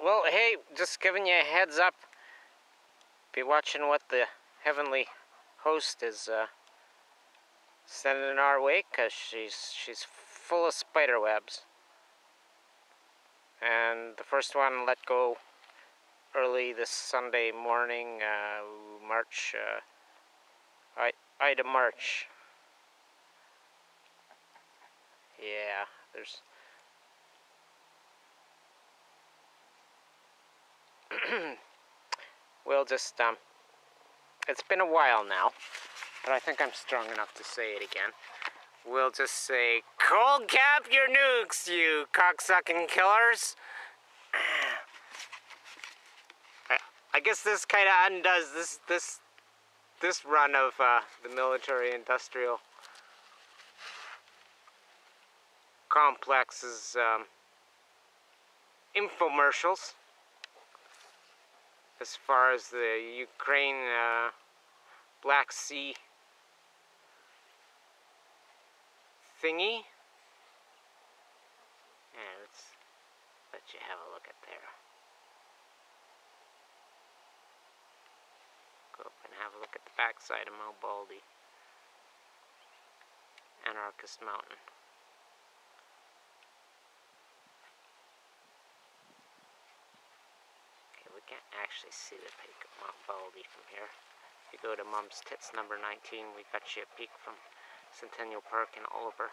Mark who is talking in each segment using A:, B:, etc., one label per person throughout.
A: Well, hey, just giving you a heads up. Be watching what the heavenly host is sending our way, because she's full of spider webs. And the first one let go early this Sunday morning, March, Ida March. Yeah, there's... We'll just, it's been a while now, but I think I'm strong enough to say it again. We'll just say, cold cap your nukes, you cocksucking killers! I guess this kind of undoes this run of the military-industrial complex's infomercials as far as the Ukraine Black Sea thingy. Yeah, let's let you have a look at there. Go up and have a look at the backside of Mount Baldy. Anarchist Mountain. Okay, we can't actually see the peak of Mount Baldy from here. If you go to Mum's Tits number 19, we got you a peek from Centennial Park in Oliver.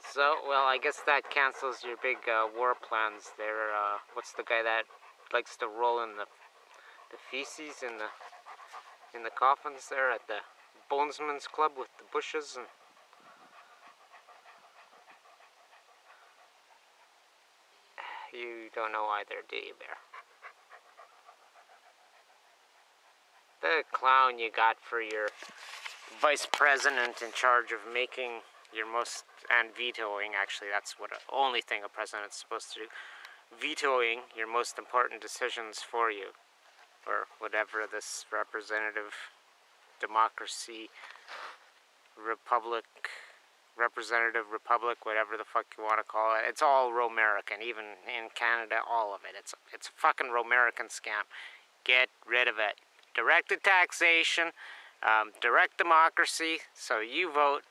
A: So, well, I guess that cancels your big war plans there. What's the guy that likes to roll in the feces in the coffins there at the Bonesman's Club with the bushes? And you don't know either, do you, Bear? The clown you got for your vice president in charge of making your most, and vetoing, actually, that's what only thing a president's supposed to do, vetoing your most important decisions for you, or whatever this representative democracy representative republic, whatever the fuck you want to call it. It's all Romerican, even in Canada, all of it. It's a fucking Romerican scam. Get rid of it. Directed taxation, direct democracy, so you vote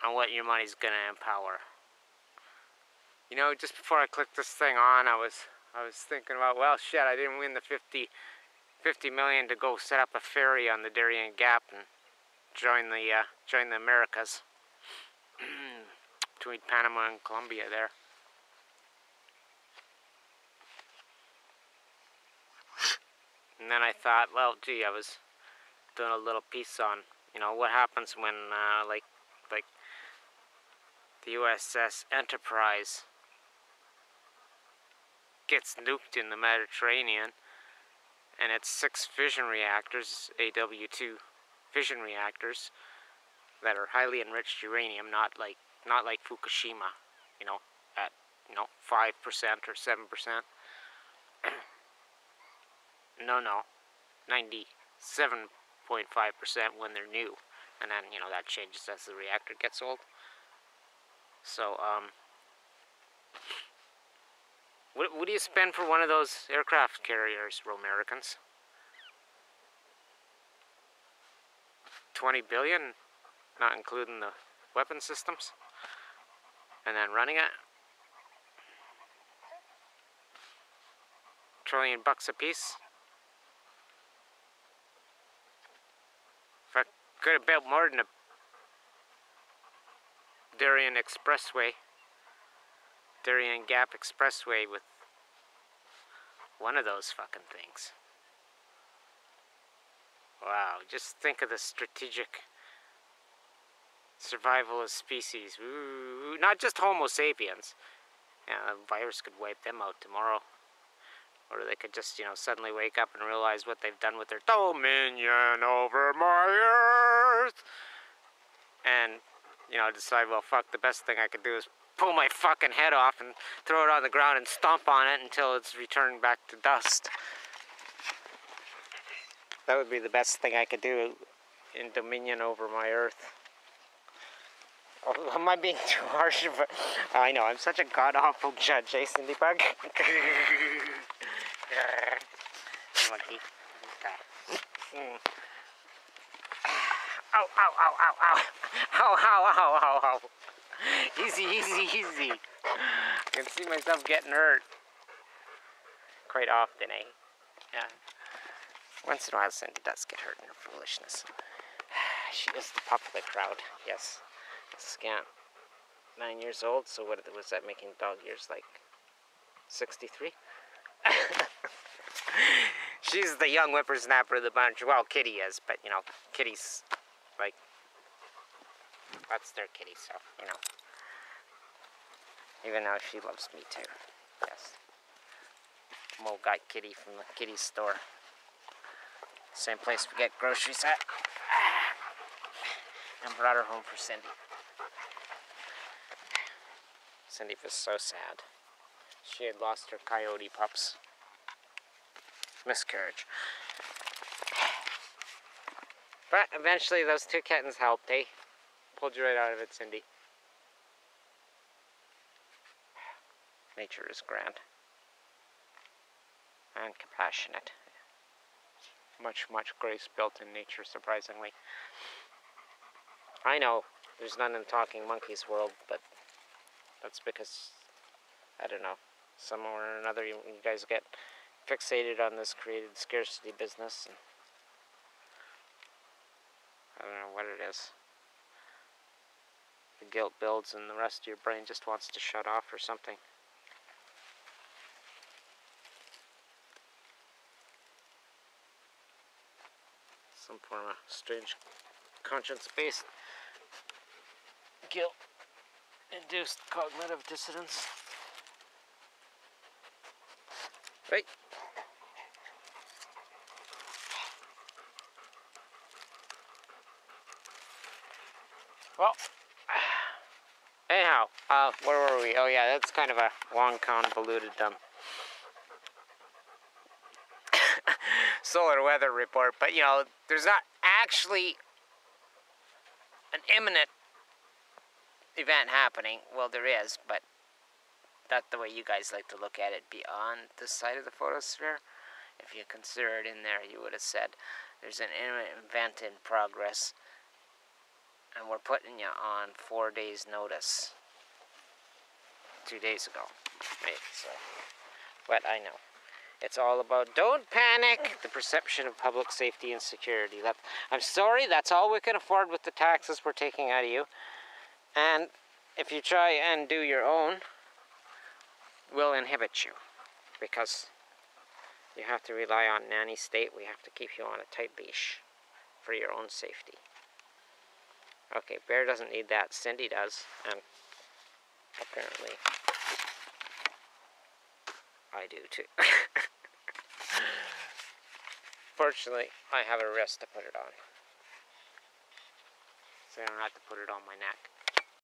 A: on what your money's gonna empower. You know, just before I clicked this thing on, I was thinking about, well, shit, I didn't win the 50 million to go set up a ferry on the Darien Gap and join the Americas between Panama and Colombia there. And then I thought, well, gee, I was doing a little piece on, you know, what happens when like the USS Enterprise gets nuked in the Mediterranean, and it's 6 fission reactors, AW2 fission reactors, that are highly enriched uranium, not like Fukushima, you know, at 5% or 7%. No, 97.5% when they're new, and then that changes as the reactor gets old. So what do you spend for one of those aircraft carriers, Romericans? 20 billion, not including the weapon systems, and then running it. $1 trillion a piece. If I could have built more than a Darien Gap Expressway with one of those fucking things. Wow, just think of the strategic survival of species. Ooh, not just Homo sapiens. Yeah, a virus could wipe them out tomorrow. Or they could just, suddenly wake up and realize what they've done with their dominion over my earth. And, decide, well, fuck, the best thing I could do is pull my fucking head off and throw it on the ground and stomp on it until it's returned back to dust. That would be the best thing I could do in dominion over my earth. Oh, am I being too harsh? I know, I'm such a god-awful judge, eh, Cindy Bug? Monkey. Ow, ow, ow, ow, ow. Ow, ow, ow, ow, ow. Easy, easy, easy. I can see myself getting hurt. Quite often, eh? Yeah. Once in a while, Cindy does get hurt in her foolishness. She is the popular crowd, yes. Scant. 9 years old, so what was that making dog years, like 63? She's the young whippersnapper of the bunch. Well, Kitty is, but, you know, Kitty's, like, that's their kitty, so, you know. Even though she loves me, too. Yes. Mo got Kitty from the kitty store. Same place we get groceries at. And brought her home for Cindy. Cindy was so sad. She had lost her coyote pups. Miscarriage. But eventually those two kittens helped, eh? Pulled you right out of it, Cindy. Nature is grand. And compassionate. Much, much grace built in nature, surprisingly. I know there's none in Talking Monkeys world, but that's because, I don't know, somewhere or another you guys get fixated on this created scarcity business. And I don't know what it is. The guilt builds and the rest of your brain just wants to shut off or something. Some form of strange conscience-based guilt-induced cognitive dissonance. Right? Well, anyhow, where were we? Oh yeah, that's kind of a long, convoluted, solar weather report, but you know, there's not actually an imminent event happening. Well, there is, but not the way you guys like to look at it, beyond the side of the photosphere. If you consider it in there, you would have said there's an imminent event in progress, and we're putting you on 4 days' notice. 2 days ago, right? So, but I know. It's all about, don't panic, the perception of public safety and security. I'm sorry, that's all we can afford with the taxes we're taking out of you. And if you try and do your own, we'll inhibit you. Because you have to rely on nanny state. We have to keep you on a tight leash for your own safety. Okay, Bear doesn't need that. Cindy does. And apparently I do too. Fortunately, I have a wrist to put it on, so I don't have to put it on my neck.